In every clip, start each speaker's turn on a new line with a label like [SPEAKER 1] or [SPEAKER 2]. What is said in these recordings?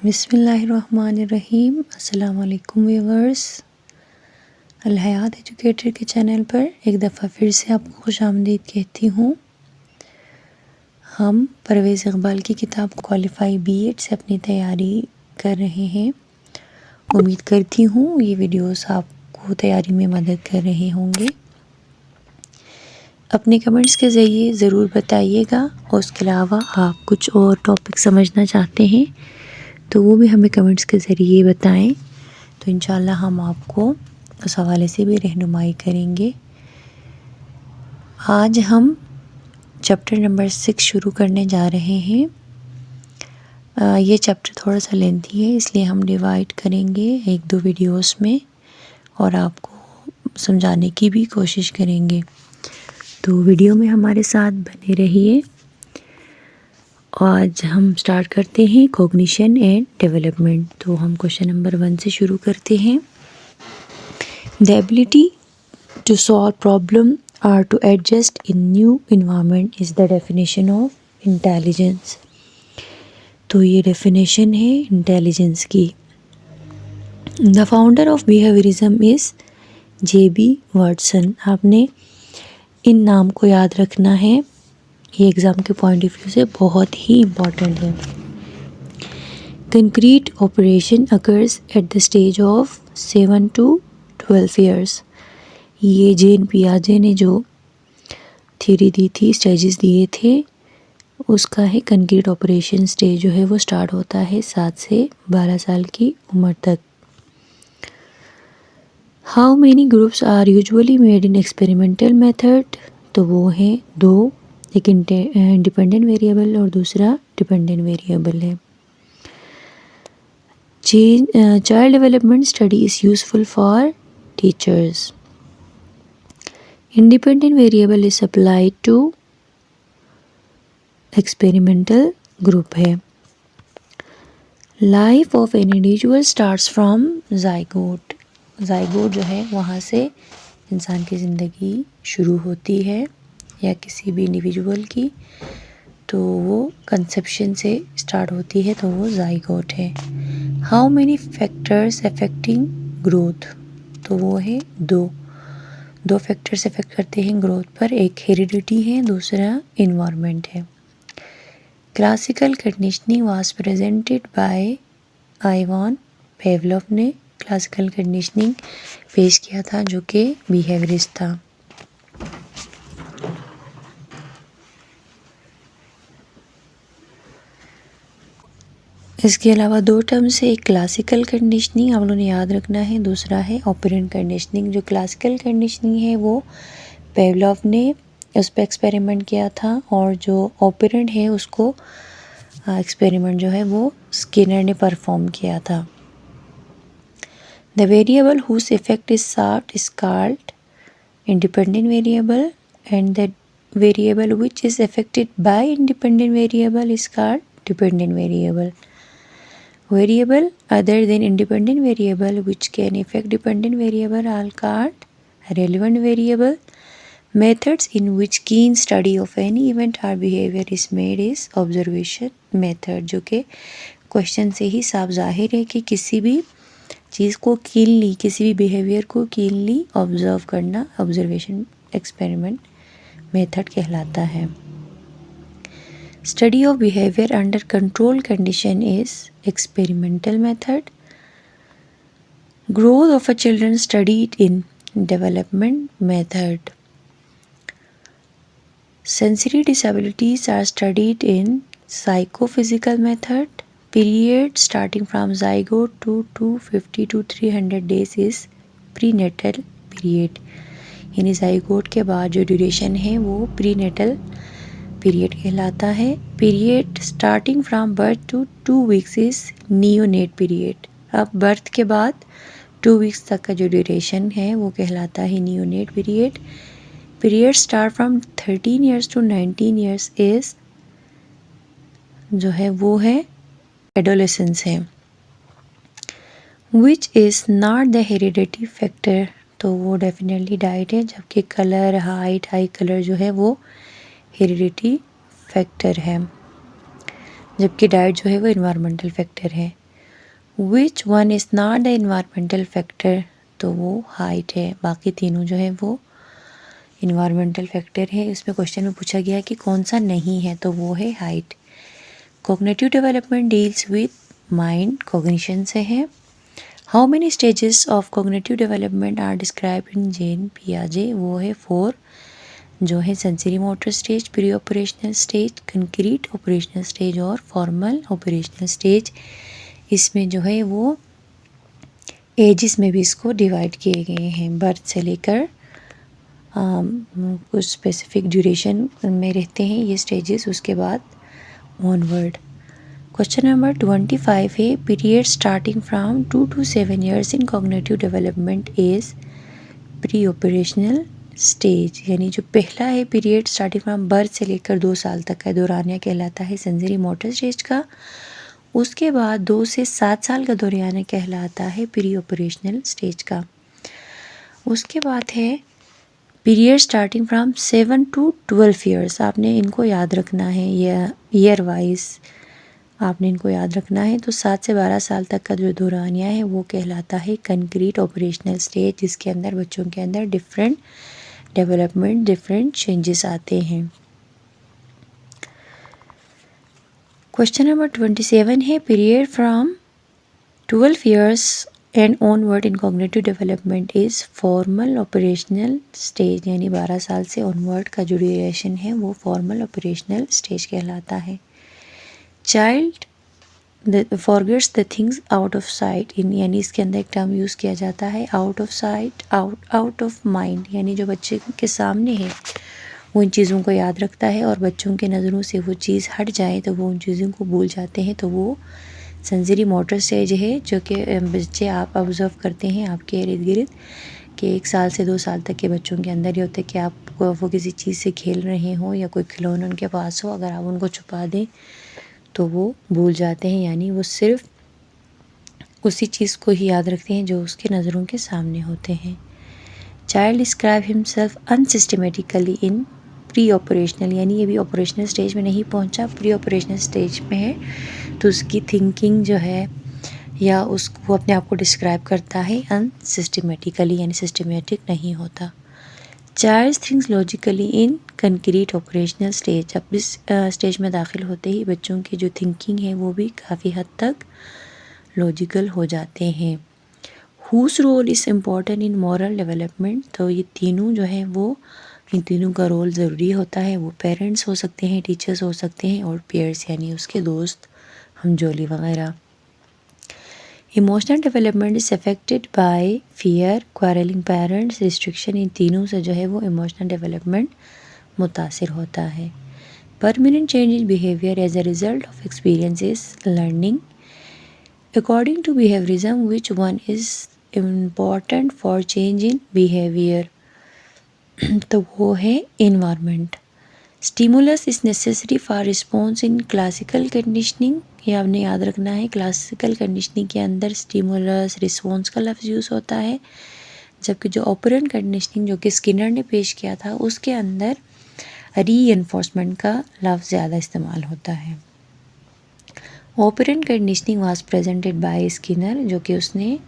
[SPEAKER 1] बिस्मिल्लाहिर्रहमानिर्रहीम। अस्सलाम वालेकुम व्यूअर्स। अल हयात एजुकेटर के चैनल पर एक दफ़ा फिर से आपको खुशामदीद कहती हूँ। हम परवेज़ इक़बाल की किताब क्वालिफ़ाई बीएड से अपनी तैयारी कर रहे हैं। उम्मीद करती हूँ ये वीडियोस आपको तैयारी में मदद कर रहे होंगे। अपने कमेंट्स के ज़रिए ज़रूर बताइएगा और उसके अलावा आप कुछ और टॉपिक समझना चाहते हैं तो वो भी हमें कमेंट्स के ज़रिए बताएं, तो इंशाल्लाह हम आपको उस हवाले से भी रहनुमाई करेंगे। आज हम चैप्टर नंबर 6 शुरू करने जा रहे हैं। ये चैप्टर थोड़ा सा लेंथी है, इसलिए हम डिवाइड करेंगे 1-2 वीडियोस में और आपको समझाने की भी कोशिश करेंगे। तो वीडियो में हमारे साथ बने रहिए। आज हम स्टार्ट करते हैं कॉग्निशन एंड डेवलपमेंट। तो हम क्वेश्चन नंबर 1 से शुरू करते हैं। The ability to solve problem और to adjust in new environment is the definition of intelligence. तो ये डेफिनेशन है इंटेलिजेंस की। The founder of behaviourism is J B. Watson. आपने इन नाम को याद रखना है, ये एग्ज़ाम के पॉइंट ऑफ व्यू से बहुत ही इम्पॉर्टेंट है। Concrete operation occurs at the stage of 7 to 12 years. ये जेन पियाजे ने जो थ्योरी दी थी, स्टेजेस दिए थे, उसका है कंक्रीट ऑपरेशन स्टेज जो है वो स्टार्ट होता है 7 से 12 साल की उम्र तक। How many groups are usually made in experimental method. तो वो है 2, एक इंडिपेंडेंट वेरिएबल और दूसरा डिपेंडेंट वेरिएबल है। Child development study is useful for teachers. Independent variable is applied to experimental group है। Life of an individual starts from zygote. Zygote जो है वहाँ से इंसान की ज़िंदगी शुरू होती है या किसी भी इंडिविजुअल की, तो वो कंसेप्शन से स्टार्ट होती है, तो वो जाइगोट है। How many factors affecting growth. तो वो है 2 फैक्टर्स अफेक्ट करते हैं ग्रोथ पर, एक हेरिडिटी है, दूसरा इन्वायरमेंट है। Classical conditioning was presented by Ivan Pavlov ने क्लासिकल कंडीशनिंग पेश किया था जो कि बिहेवियरिस्ट था। इसके अलावा 2 टर्म्स है, एक क्लासिकल कंडीशनिंग आप लोगों ने याद रखना है, दूसरा है ऑपरेंट कंडीशनिंग। जो क्लासिकल कंडीशनिंग है वो पेवलोव ने उस पर एक्सपेरिमेंट किया था और जो ऑपरेंट है उसको एक्सपेरिमेंट जो है वो स्किनर ने परफॉर्म किया था। The variable whose effect is soft is called independent variable and the variable which is affected by independent variable is called dependent variable. Variable other than independent variable which can affect dependent variable are called relevant variable. Methods in which keen study of any event or behavior is made is observation method। जो कि question से ही साफ जाहिर है कि किसी भी चीज़ को कीनली, किसी भी बिहेवियर को कीनली ऑब्जर्व करना ऑब्जर्वेशन एक्सपेरिमेंट मेथड कहलाता है। Study of behavior under control condition is experimental method. Growth of a children studied in development method. Sensory disabilities are studied in psychophysical method. Period starting from zygote to 250 to 300 days is prenatal period। यानी zygote के बाद जो duration है वो prenatal period कहलाता है। Period starting from birth to 2 weeks is neonate period. अब birth के बाद 2 वीक्स तक का जो ड्यूरेशन है वो कहलाता है neonate period. Period start from 13 years to 19 years is जो है वो है एडोलेसेंस है। Which is not the heredity factor. तो वो डेफिनेटली डाइट है, जबकि कलर, हाइट, आई कलर जो है वो हेरिडिटी फैक्टर है, जबकि डाइट जो है वो इन्वायरमेंटल फैक्टर है। विच one is not the environmental factor, तो वो हाइट है। बाकी तीनों जो है वो इन्वायरमेंटल फैक्टर है। इसमें क्वेश्चन में पूछा गया कि कौन सा नहीं है, तो वो है height. Cognitive development deals with mind, cognition से है। How many stages of cognitive development are described in Jean पियाजे, वो है 4, जो है sensory motor stage, pre operational stage, concrete operational stage और फॉर्मल ऑपरेशनल स्टेज। इसमें जो है वो एजिस में भी इसको डिवाइड किए गए हैं। बर्थ से लेकर कुछ स्पेसिफिक ड्यूरेशन में रहते हैं ये स्टेजेस, उसके बाद ऑनवर्ड। क्वेश्चन नंबर 25 है, period starting from 2 to 7 years in cognitive development is pre operational stage, यानी जो पहला है पीरियड स्टार्टिंग फ्रॉम बर्थ से लेकर 2 साल तक का दौरानिया कहलाता है सेंसरी मोटर स्टेज का। उसके बाद 2 से 7 साल का दौरानिया कहलाता है प्री ऑपरेशनल स्टेज का। उसके बाद है period starting from 7 to 12 years, आपने इनको याद रखना है, ईयर वाइज आपने इनको याद रखना है। तो 7 से 12 साल तक का जो दौरानिया है वो कहलाता है कंक्रीट ऑपरेशनल स्टेज, जिसके अंदर बच्चों के अंदर डिफरेंट डेवलपमेंट, डिफरेंट चेंजेस आते हैं। क्वेश्चन नंबर 27 है, period from 12 years and onward in cognitive development is formal operational stage, यानी 12 साल से ऑनवर्ड का जो ड्यूरेशन है वो फॉर्मल ऑपरेशनल स्टेज कहलाता है। Child forgets the things out of sight in, यानी इसके अंदर एक टर्म यूज़ किया जाता है out of sight, out of mind, यानी जो बच्चे के सामने है वो उन चीज़ों को याद रखता है और बच्चों के नज़रों से वो चीज़ हट जाए तो वो उन चीज़ों को भूल जाते हैं, तो वो सेंसरी मोटर स्टेज है, जो कि बच्चे आप ऑब्ज़र्व करते हैं आपके इर्द गिर्द कि 1 साल से 2 साल तक के बच्चों के अंदर ये होता है कि आप वो किसी चीज़ से खेल रहे हों या कोई खिलौना उनके पास हो, अगर आप उनको छुपा दें तो वो भूल जाते हैं, यानी वो सिर्फ उसी चीज़ को ही याद रखते हैं जो उसके नज़रों के सामने होते हैं। Child describe himself unsystematically in pre operational, यानी ये भी ऑपरेशनल स्टेज में नहीं पहुंचा, प्री ऑपरेशनल स्टेज में है, तो उसकी थिंकिंग जो है या उसको अपने आप को डिस्क्राइब करता है अनसिस्टमेटिकली, यानी सिस्टमेटिक नहीं होता। चाइल्ड थिंक्स लॉजिकली इन कंक्रीट ऑपरेशनल स्टेज, जब इस स्टेज में दाखिल होते ही बच्चों की जो थिंकिंग है वो भी काफ़ी हद तक लॉजिकल हो जाते हैं। Whose role is important in moral development, तो ये तीनों जो है वो इन तीनों का रोल ज़रूरी होता है। वो पेरेंट्स हो सकते हैं, टीचर्स हो सकते हैं और पीयर्स यानी उसके दोस्त, हमजोली वगैरह। Emotional development is affected by fear, quarrelling parents, restriction, इन तीनों से जो है वो इमोशनल डेवलपमेंट मुतासिर होता है। Permanent change in behaviour as a result of experience is learning. According to behaviourism which one is important for change in behaviour, तो वो है environment. Stimulus is necessary for response in classical conditioning, ये आपने याद रखना है। Classical conditioning के अंदर स्टिमुलस, रिस्पॉन्स का लफ्ज़ यूज़ होता है, जबकि जो ऑपरेंट कंडीशनिंग जो कि स्किनर ने पेश किया था उसके अंदर रीइंफोर्समेंट का लफ्ज़ ज़्यादा इस्तेमाल होता है। Operant conditioning was presented bye Skinner, जो कि उसने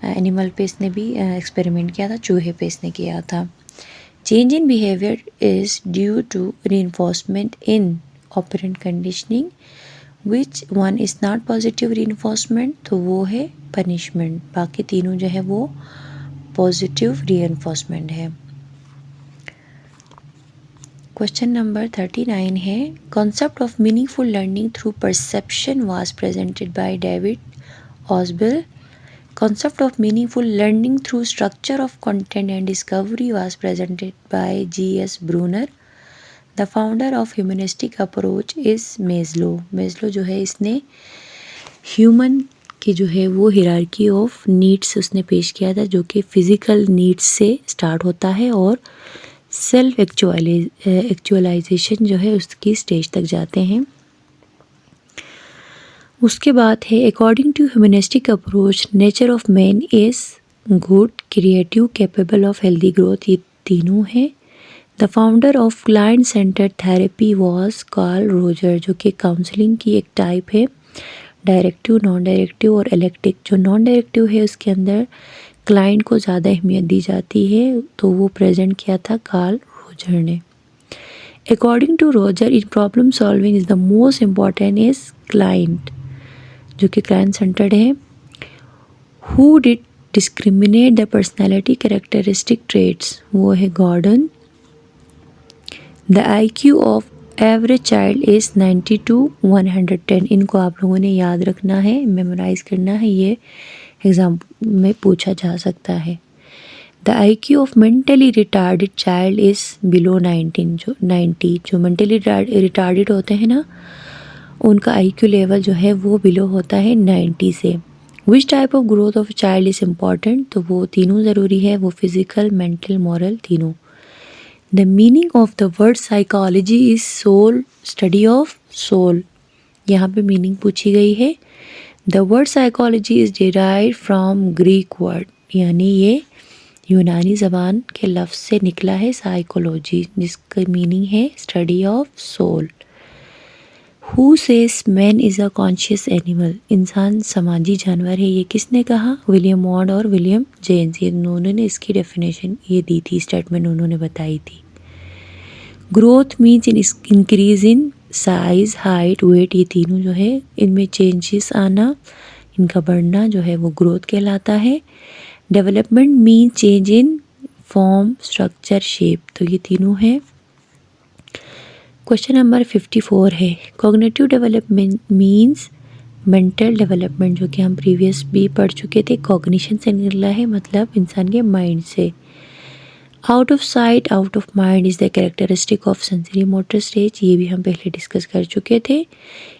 [SPEAKER 1] एनिमल पे इसने भी एक्सपेरिमेंट किया था, चूहे पे इसने किया था। Change in behaviour is due to reinforcement in operant conditioning, which one is not positive reinforcement, तो वो है पनिशमेंट। बाकी तीनों जो है वो पॉजिटिव रीइंफोर्समेंट है। क्वेश्चन नंबर 39 है, concept of meaningful learning through perception was presented by David Ausubel. Concept of meaningful learning through structure of content and discovery was presented by G.S. Brunner. The founder of humanistic approach is Maslow. Maslow जो है इसने human की जो है वो hierarchy of needs उसने पेश किया था, जो कि फिज़िकल नीड्स से स्टार्ट होता है और सेल्फ एक्चुअलाइजेशन जो है उसकी स्टेज तक जाते हैं। उसके बाद है, according to humanistic approach nature of man is good, creative, capable of healthy growth, ये तीनों हैं। The founder of client centred therapy was Carl Roger, जो कि काउंसलिंग की एक टाइप है। डायरेक्टिव, नॉन डायरेक्टिव और इलेक्टिक। जो नॉन डायरेक्टिव है उसके अंदर क्लाइंट को ज़्यादा अहमियत दी जाती है, तो वो प्रेजेंट किया था कार्ल रोजर ने। According to Roger, in problem solving is the most important is client, जो कि क्लाइंट सेंटर्ड है। Who did discriminate the personality characteristic traits, वो है Gordon. The IQ of average child is 90 to 110। इनको आप लोगों ने याद रखना है, मेमोराइज करना है, ये एग्ज़ाम में पूछा जा सकता है। The IQ of mentally retarded child is below 19, जो 90, जो मेंटली रिटार्डेड होते हैं ना, उनका IQ लेवल जो है वो बिलो होता है 90 से। Which type of growth of child is important, तो वो तीनों ज़रूरी है, वो फिज़िकल, मेंटल, मॉरल, तीनों। The meaning of the word psychology is soul, study of soul. यहाँ पे मीनिंग पूछी गई है। The word psychology is derived from Greek word, यानी ये यूनानी ज़बान के लफ्ज़ से निकला है साइकोलॉजी, जिसका मीनिंग है study of soul. Who says man is a conscious animal, इंसान समाजी जानवर है, ये किसने कहा? विलियम मॉड और विलियम जेम्स, ये उन्होंने इसकी डेफिनेशन ये दी थी, स्टेटमेंट उन्होंने बताई थी। Growth means increase in size, height, weight, ये तीनों जो है इनमें चेंजेस आना, इनका बढ़ना जो है वो ग्रोथ कहलाता है। Development means change in form, structure, shape, तो ये तीनों है। क्वेश्चन नंबर 54 है, cognitive development means mental development, जो कि हम प्रीवियस भी पढ़ चुके थे, कॉग्निशन से निकला है, मतलब इंसान के माइंड से। Out of sight, out of mind is the characteristic of sensory motor stage, ये भी हम पहले डिस्कस कर चुके थे।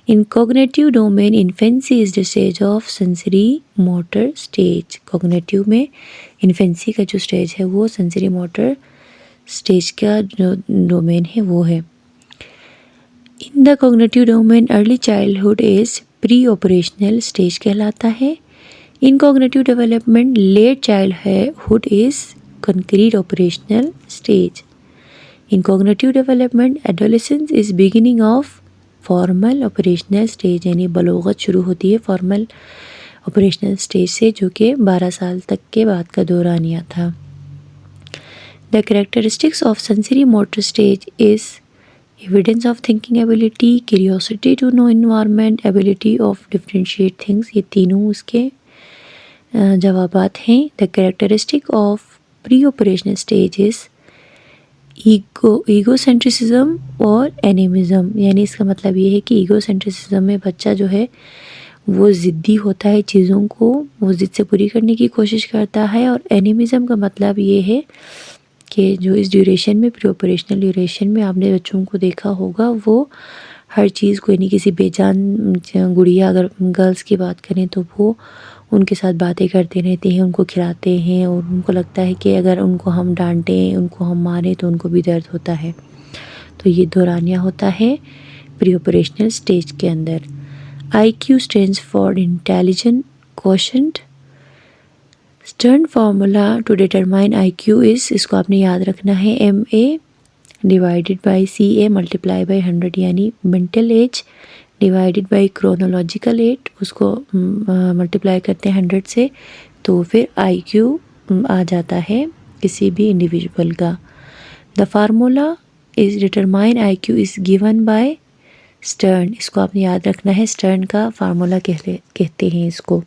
[SPEAKER 1] In cognitive domain, infancy is the stage of sensory motor stage. Cognitive में इन्फेंसी का जो स्टेज है वो सेंसरी मोटर स्टेज का जो डोमेन है वो है। In the cognitive domain, early childhood is pre operational stage कहलाता है। In cognitive development, late childhood is concrete operational stage. In cognitive development, adolescence is beginning of formal operational stage, यानी बलोगत शुरू होती है फॉर्मल ऑपरेशनल स्टेज से, जो कि 12 साल तक के बाद का दौरानिया था। The characteristics of sensory motor stage is evidence of thinking ability, curiosity to know environment, ability of differentiate things, ये तीनों उसके जवाबात हैं। The characteristic of pre operational stage is egocentrism और एनिमिज्म, यानी इसका मतलब ये है कि ईगोसेंट्रिसिज्म में बच्चा जो है वो ज़िद्दी होता है, चीज़ों को वो ज़िद से पूरी करने की कोशिश करता है। और एनिमिज्म का मतलब ये है कि जो इस ड्यूरेशन में, प्री ऑपरेशनल ड्यूरेशन में आपने बच्चों को देखा होगा, वो हर चीज़ को, यानी किसी बेजान गुड़िया, अगर गर्ल्स की बात करें तो वो उनके साथ बातें करते रहते हैं, उनको खिलाते हैं, और उनको लगता है कि अगर उनको हम डांटें, उनको हम मारें तो उनको भी दर्द होता है। तो ये दौरानिया होता है प्री ऑपरेशनल स्टेज के अंदर। IQ stands for intelligent quotient. Stern formula to determine IQ is, इसको आपने याद रखना है, MA divided by CA multiply by 100, यानी mental age divided by chronological age, उसको मल्टीप्लाई करते हैं 100 से, तो फिर IQ आ जाता है किसी भी इंडिविजुअल का। The formula is determine IQ is given by stern, इसको आपने याद रखना है, स्टर्न का फार्मूला कहते हैं इसको।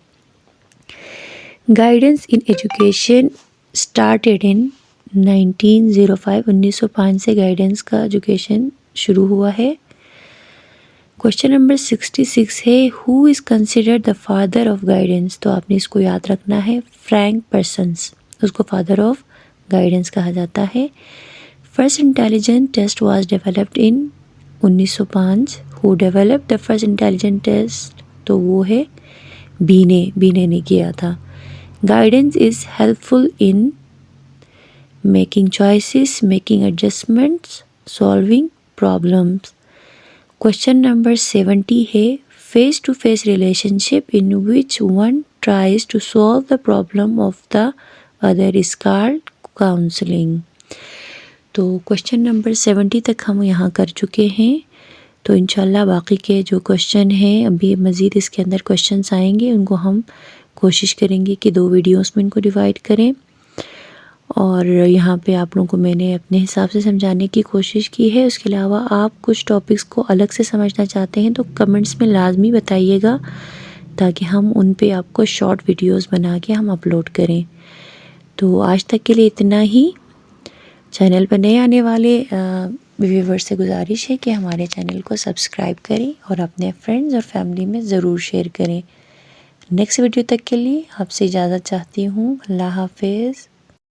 [SPEAKER 1] Guidance in education started in 1905, 1905 से गाइडेंस का एजुकेशन शुरू हुआ है। क्वेश्चन नंबर 66 है, who is considered the father of guidance, तो आपने इसको याद रखना है, फ्रैंक पर्सन्स, उसको फादर ऑफ गाइडेंस कहा जाता है। First intelligent test was developed in 1905, who developed the first intelligent test, तो वो है बीने ने किया था। Guidance is helpful in making choices, making adjustments, solving problems. Question number 70 है, face to face relationship in which one tries to solve the problem of the other is called counselling. तो question number 70 तक हम यहाँ कर चुके हैं। तो इंशाल्लाह बाकी के जो क्वेश्चन हैं, अभी मज़ीद इसके अंदर क्वेश्चंस आएंगे, उनको हम कोशिश करेंगे कि 2 वीडियोस में इनको डिवाइड करें। और यहाँ पे आप लोगों को मैंने अपने हिसाब से समझाने की कोशिश की है। उसके अलावा आप कुछ टॉपिक्स को अलग से समझना चाहते हैं तो कमेंट्स में लाजमी बताइएगा, ताकि हम उन पे आपको शॉर्ट वीडियोस बना के हम अपलोड करें। तो आज तक के लिए इतना ही। चैनल पर नए आने वाले व्यूवर्स से गुजारिश है कि हमारे चैनल को सब्सक्राइब करें और अपने फ्रेंड्स और फैमिली में ज़रूर शेयर करें। नेक्स्ट वीडियो तक के लिए आपसे इजाज़त चाहती हूँ। अल्लाह हाफिज़।